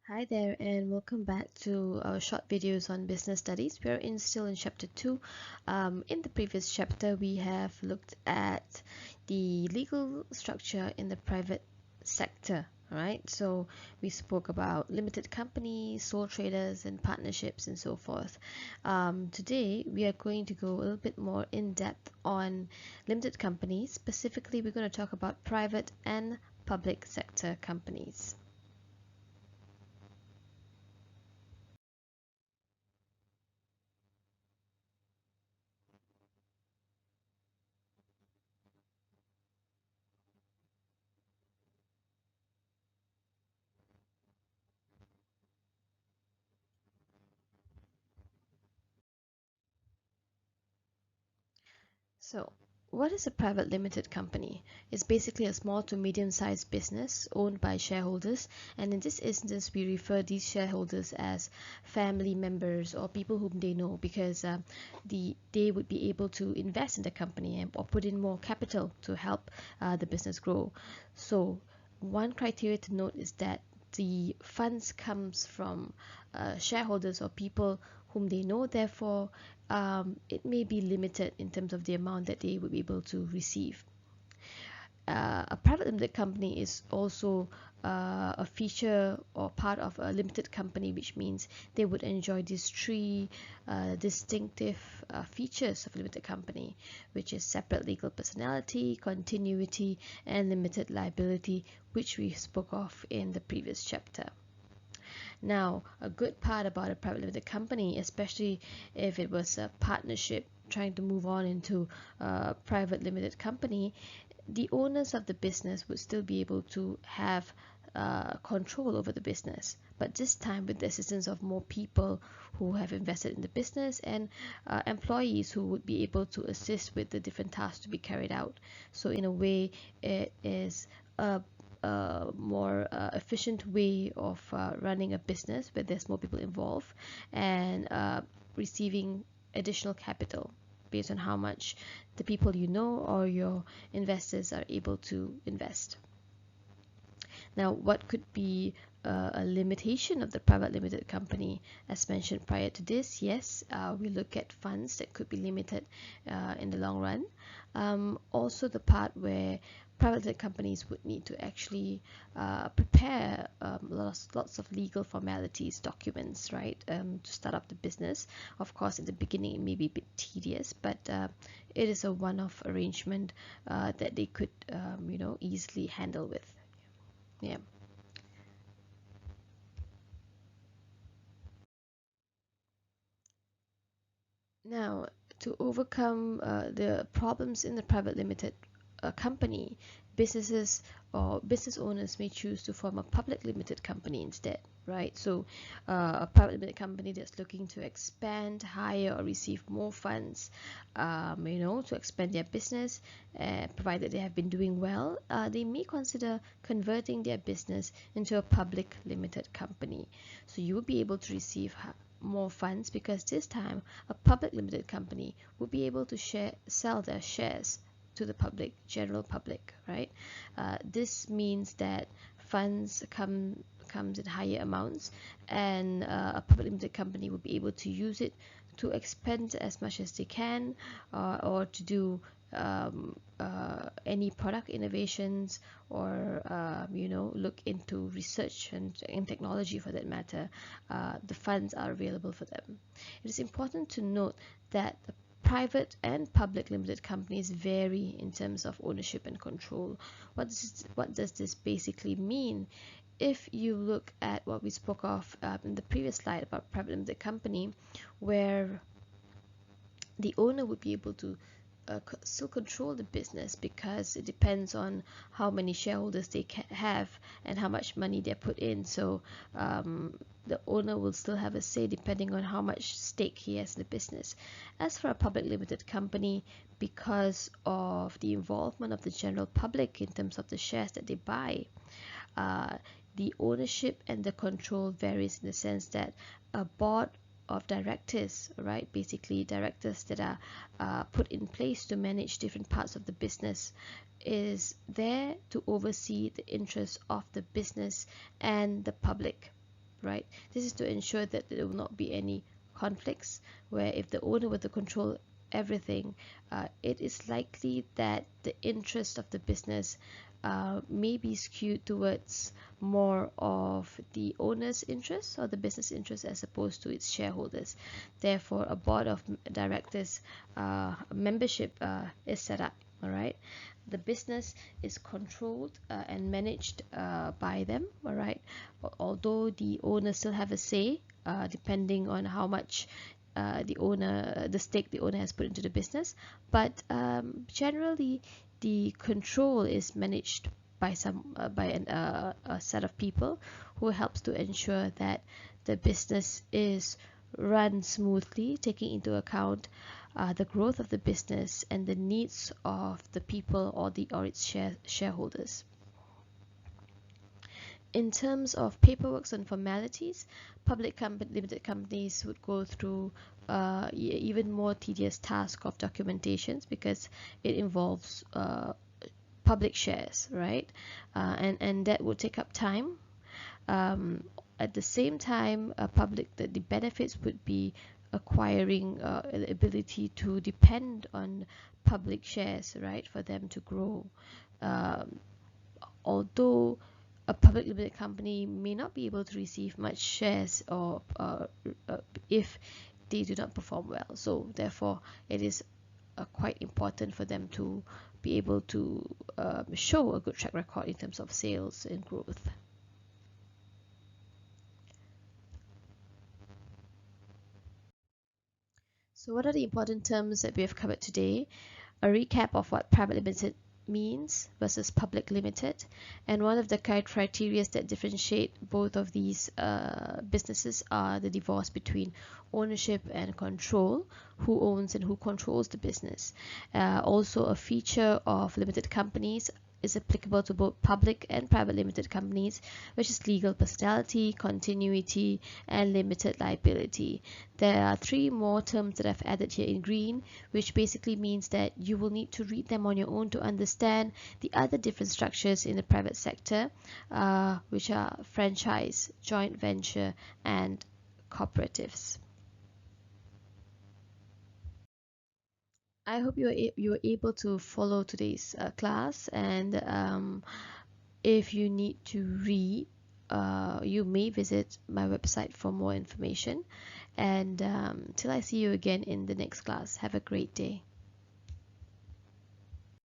Hi there, and welcome back to our short videos on business studies. We are still in chapter 2. In the previous chapter, we have looked at the legal structure in the private sector. Right, so we spoke about limited companies, sole traders, and partnerships, and so forth. Today, we are going to go a little bit more in depth on limited companies. Specifically, we're going to talk about private and public sector companies. So, what is a private limited company? It's basically a small to medium-sized business owned by shareholders, and in this instance, we refer these shareholders as family members or people whom they know because they would be able to invest in the company or put in more capital to help the business grow. So, one criteria to note is that the funds comes from shareholders or people whom they know. Therefore, it may be limited in terms of the amount that they would be able to receive. A private limited company is also a feature or part of a limited company, which means they would enjoy these three distinctive features of a limited company, which is separate legal personality, continuity, and limited liability, which we spoke of in the previous chapter. Now, a good part about a private limited company, especially if it was a partnership trying to move on into a private limited company, the owners of the business would still be able to have control over the business, but this time with the assistance of more people who have invested in the business and employees who would be able to assist with the different tasks to be carried out. So in a way, it is a more efficient way of running a business where there's more people involved and receiving additional capital based on how much the people you know or your investors are able to invest. Now, what could be a limitation of the private limited company? As mentioned prior to this, yes, we look at funds that could be limited in the long run. Also, the part where private limited companies would need to actually prepare lots of legal formalities, documents, right, to start up the business. Of course, in the beginning, it may be a bit tedious, but it is a one-off arrangement that they could, easily handle with. Yeah. Now, to overcome the problems in the private limited company, businesses or business owners may choose to form a public limited company instead, right? So, a private limited company that's looking to expand, hire, or receive more funds, to expand their business, provided they have been doing well, they may consider converting their business into a public limited company. So, you will be able to receive more funds because this time a public limited company will be able to sell their shares to the general public, right? This means that funds comes in higher amounts, and a public limited company will be able to use it to expand as much as they can, or to do any product innovations, or look into research and technology for that matter. The funds are available for them. It is important to note that the private and public limited companies vary in terms of ownership and control. What does this basically mean? If you look at what we spoke of in the previous slide about private limited company, where the owner would be able to still control the business because it depends on how many shareholders they have and how much money they put in. So the owner will still have a say depending on how much stake he has in the business. As for a public limited company, because of the involvement of the general public in terms of the shares that they buy, the ownership and the control varies in the sense that a board of directors, right, basically directors that are put in place to manage different parts of the business, is there to oversee the interests of the business and the public. right? This is to ensure that there will not be any conflicts, where if the owner were to control everything, it is likely that the interest of the business may be skewed towards more of the owner's interest or the business interest as opposed to its shareholders. Therefore, a board of directors membership is set up. All right, the business is controlled and managed by them. All right, although the owners still have a say, depending on how much the stake the owner has put into the business, but generally the control is managed by a set of people who helps to ensure that the business is run smoothly, taking into account the growth of the business and the needs of the people or its shareholders. In terms of paperwork and formalities, limited companies would go through even more tedious task of documentations, because it involves public shares, right? And that would take up time. At the same time, the benefits would be acquiring the ability to depend on public shares, right, for them to grow. Although a public limited company may not be able to receive much shares or if they do not perform well, so therefore it is quite important for them to be able to show a good track record in terms of sales and growth. So what are the important terms that we have covered today? A recap of what private limited means versus public limited, and one of the criteria that differentiate both of these businesses are the divorce between ownership and control, who owns and who controls the business. Also, a feature of limited companies is applicable to both public and private limited companies, which is legal personality, continuity, and limited liability. There are 3 more terms that I've added here in green, which basically means that you will need to read them on your own to understand the other different structures in the private sector, which are franchise, joint venture, and cooperatives. I hope you were able to follow today's class, and if you need to read, you may visit my website for more information. And till I see you again in the next class, have a great day.